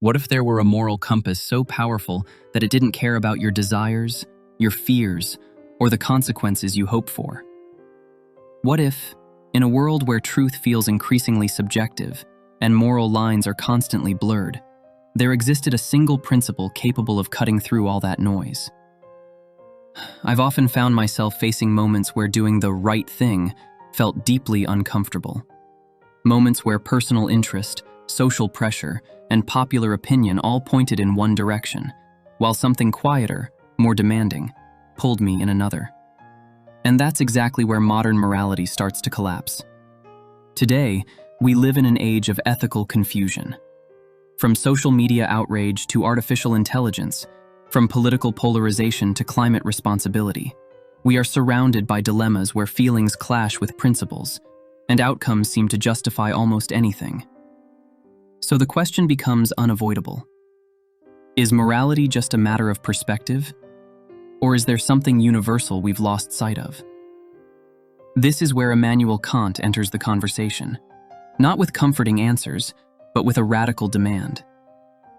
What if there were a moral compass so powerful that it didn't care about your desires, your fears, or the consequences you hope for? What if, in a world where truth feels increasingly subjective and moral lines are constantly blurred, there existed a single principle capable of cutting through all that noise? I've often found myself facing moments where doing the right thing felt deeply uncomfortable. Moments where personal interest, social pressure, and popular opinion all pointed in one direction, while something quieter, more demanding, pulled me in another. And that's exactly where modern morality starts to collapse. Today, we live in an age of ethical confusion. From social media outrage to artificial intelligence, from political polarization to climate responsibility, we are surrounded by dilemmas where feelings clash with principles, and outcomes seem to justify almost anything. So the question becomes unavoidable. Is morality just a matter of perspective? Or is there something universal we've lost sight of? This is where Immanuel Kant enters the conversation, not with comforting answers, but with a radical demand.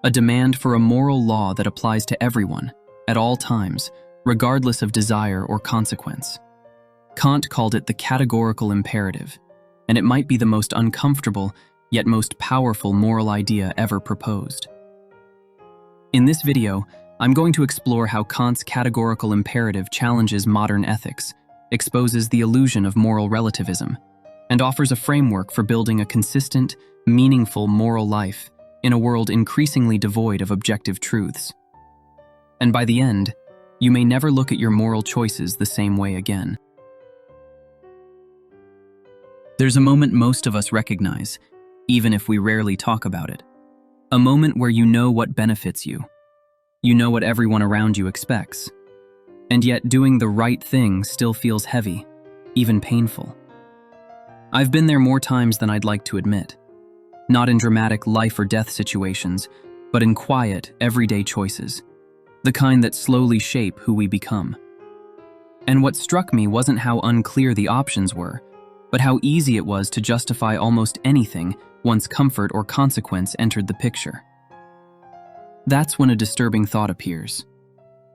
A demand for a moral law that applies to everyone, at all times, regardless of desire or consequence. Kant called it the categorical imperative, and it might be the most uncomfortable, yet most powerful moral idea ever proposed. In this video, I'm going to explore how Kant's categorical imperative challenges modern ethics, exposes the illusion of moral relativism, and offers a framework for building a consistent, meaningful moral life in a world increasingly devoid of objective truths. And by the end, you may never look at your moral choices the same way again. There's a moment most of us recognize, even if we rarely talk about it. A moment where you know what benefits you. You know what everyone around you expects. And yet doing the right thing still feels heavy, even painful. I've been there more times than I'd like to admit. Not in dramatic life or death situations, but in quiet, everyday choices. The kind that slowly shape who we become. And what struck me wasn't how unclear the options were, but how easy it was to justify almost anything once comfort or consequence entered the picture. That's when a disturbing thought appears.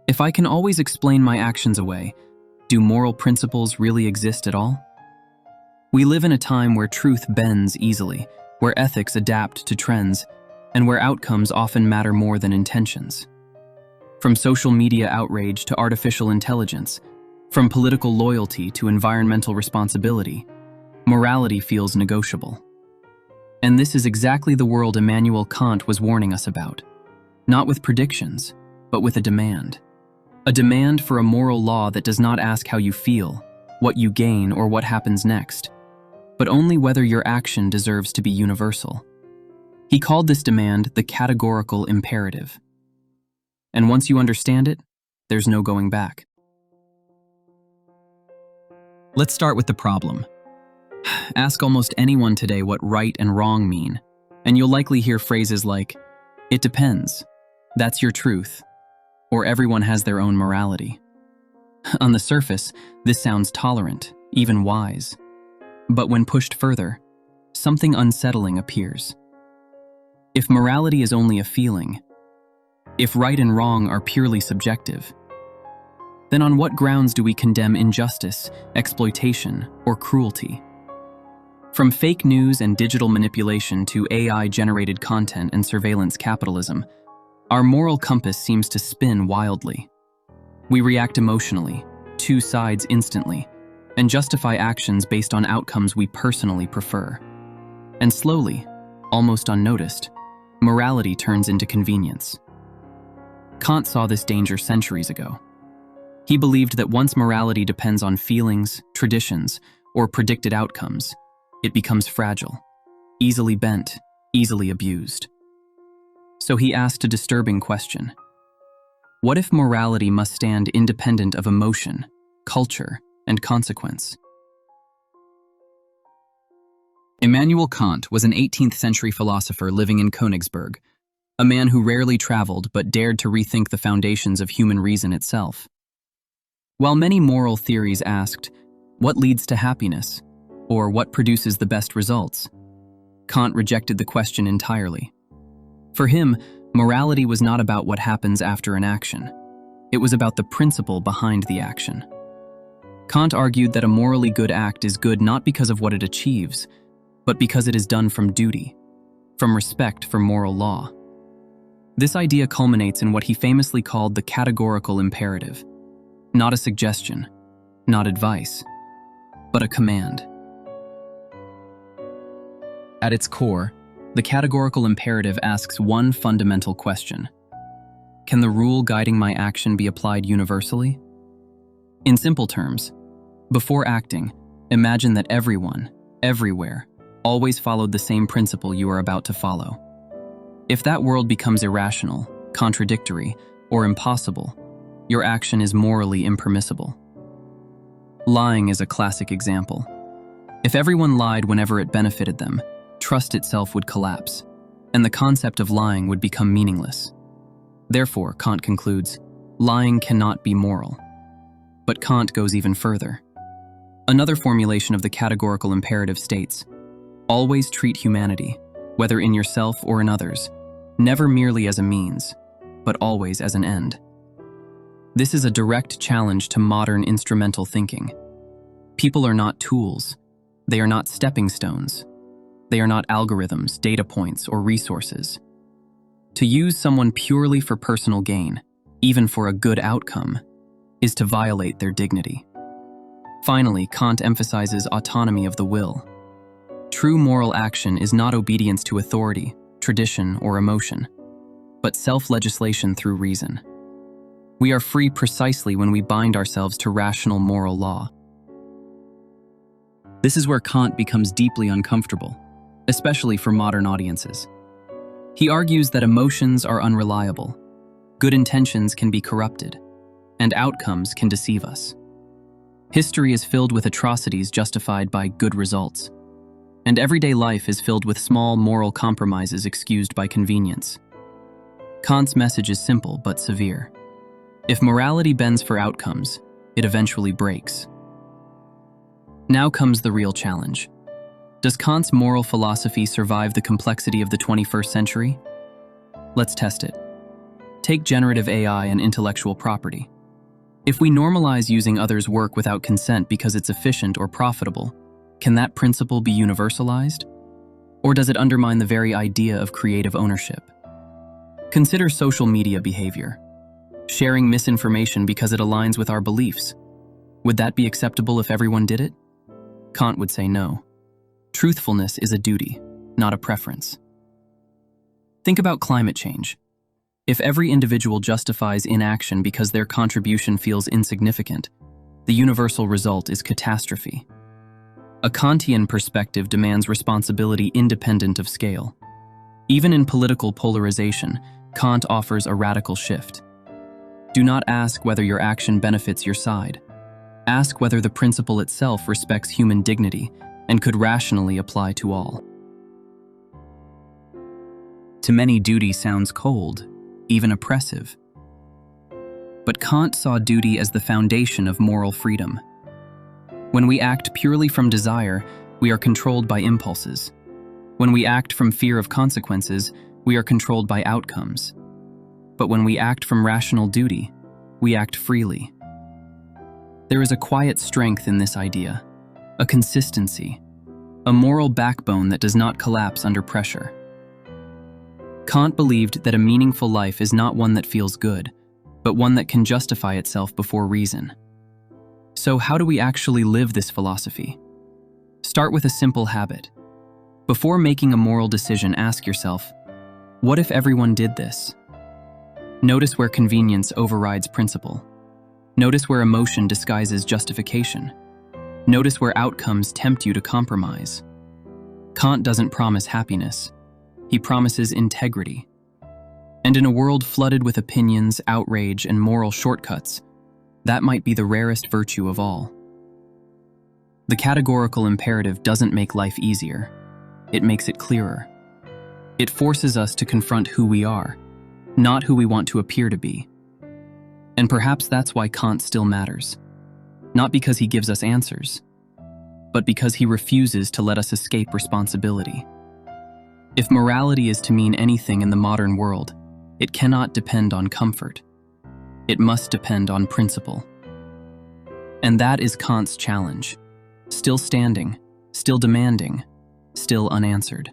If I can always explain my actions away, do moral principles really exist at all? We live in a time where truth bends easily, where ethics adapt to trends, and where outcomes often matter more than intentions. From social media outrage to artificial intelligence, from political loyalty to environmental responsibility, morality feels negotiable. And this is exactly the world Immanuel Kant was warning us about. Not with predictions, but with a demand. A demand for a moral law that does not ask how you feel, what you gain, or what happens next, but only whether your action deserves to be universal. He called this demand the categorical imperative. And once you understand it, there's no going back. Let's start with the problem. Ask almost anyone today what right and wrong mean, and you'll likely hear phrases like, "It depends," "That's your truth," or "Everyone has their own morality." On the surface, this sounds tolerant, even wise. But when pushed further, something unsettling appears. If morality is only a feeling, if right and wrong are purely subjective, then on what grounds do we condemn injustice, exploitation, or cruelty? From fake news and digital manipulation to AI-generated content and surveillance capitalism, our moral compass seems to spin wildly. We react emotionally, choose sides instantly, and justify actions based on outcomes we personally prefer. And slowly, almost unnoticed, morality turns into convenience. Kant saw this danger centuries ago. He believed that once morality depends on feelings, traditions, or predicted outcomes, it becomes fragile, easily bent, easily abused. So he asked a disturbing question. What if morality must stand independent of emotion, culture, and consequence? Immanuel Kant was an 18th century philosopher living in Königsberg, a man who rarely traveled but dared to rethink the foundations of human reason itself. While many moral theories asked, what leads to happiness? Or what produces the best results? Kant rejected the question entirely. For him, morality was not about what happens after an action. It was about the principle behind the action. Kant argued that a morally good act is good not because of what it achieves, but because it is done from duty, from respect for moral law. This idea culminates in what he famously called the categorical imperative, not a suggestion, not advice, but a command. At its core, the categorical imperative asks one fundamental question: can the rule guiding my action be applied universally? In simple terms, before acting, imagine that everyone, everywhere, always followed the same principle you are about to follow. If that world becomes irrational, contradictory, or impossible, your action is morally impermissible. Lying is a classic example. If everyone lied whenever it benefited them, trust itself would collapse, and the concept of lying would become meaningless. Therefore, Kant concludes, lying cannot be moral. But Kant goes even further. Another formulation of the categorical imperative states, always treat humanity, whether in yourself or in others, never merely as a means, but always as an end. This is a direct challenge to modern instrumental thinking. People are not tools. They are not stepping stones. They are not algorithms, data points, or resources. To use someone purely for personal gain, even for a good outcome, is to violate their dignity. Finally, Kant emphasizes autonomy of the will. True moral action is not obedience to authority, tradition, or emotion, but self-legislation through reason. We are free precisely when we bind ourselves to rational moral law. This is where Kant becomes deeply uncomfortable, especially for modern audiences. He argues that emotions are unreliable, good intentions can be corrupted, and outcomes can deceive us. History is filled with atrocities justified by good results, and everyday life is filled with small moral compromises excused by convenience. Kant's message is simple but severe. If morality bends for outcomes, it eventually breaks. Now comes the real challenge. Does Kant's moral philosophy survive the complexity of the 21st century? Let's test it. Take generative AI and intellectual property. If we normalize using others' work without consent because it's efficient or profitable, can that principle be universalized? Or does it undermine the very idea of creative ownership? Consider social media behavior. Sharing misinformation because it aligns with our beliefs. Would that be acceptable if everyone did it? Kant would say no. Truthfulness is a duty, not a preference. Think about climate change. If every individual justifies inaction because their contribution feels insignificant, the universal result is catastrophe. A Kantian perspective demands responsibility independent of scale. Even in political polarization, Kant offers a radical shift. Do not ask whether your action benefits your side. Ask whether the principle itself respects human dignity and could rationally apply to all. To many, duty sounds cold, even oppressive. But Kant saw duty as the foundation of moral freedom. When we act purely from desire, we are controlled by impulses. When we act from fear of consequences, we are controlled by outcomes. But when we act from rational duty, we act freely. There is a quiet strength in this idea, a consistency, a moral backbone that does not collapse under pressure. Kant believed that a meaningful life is not one that feels good, but one that can justify itself before reason. So how do we actually live this philosophy? Start with a simple habit. Before making a moral decision, ask yourself, what if everyone did this? Notice where convenience overrides principle. Notice where emotion disguises justification. Notice where outcomes tempt you to compromise. Kant doesn't promise happiness. He promises integrity. And in a world flooded with opinions, outrage, and moral shortcuts, that might be the rarest virtue of all. The categorical imperative doesn't make life easier. It makes it clearer. It forces us to confront who we are, not who we want to appear to be. And perhaps that's why Kant still matters. Not because he gives us answers, but because he refuses to let us escape responsibility. If morality is to mean anything in the modern world, it cannot depend on comfort. It must depend on principle. And that is Kant's challenge, still standing, still demanding, still unanswered.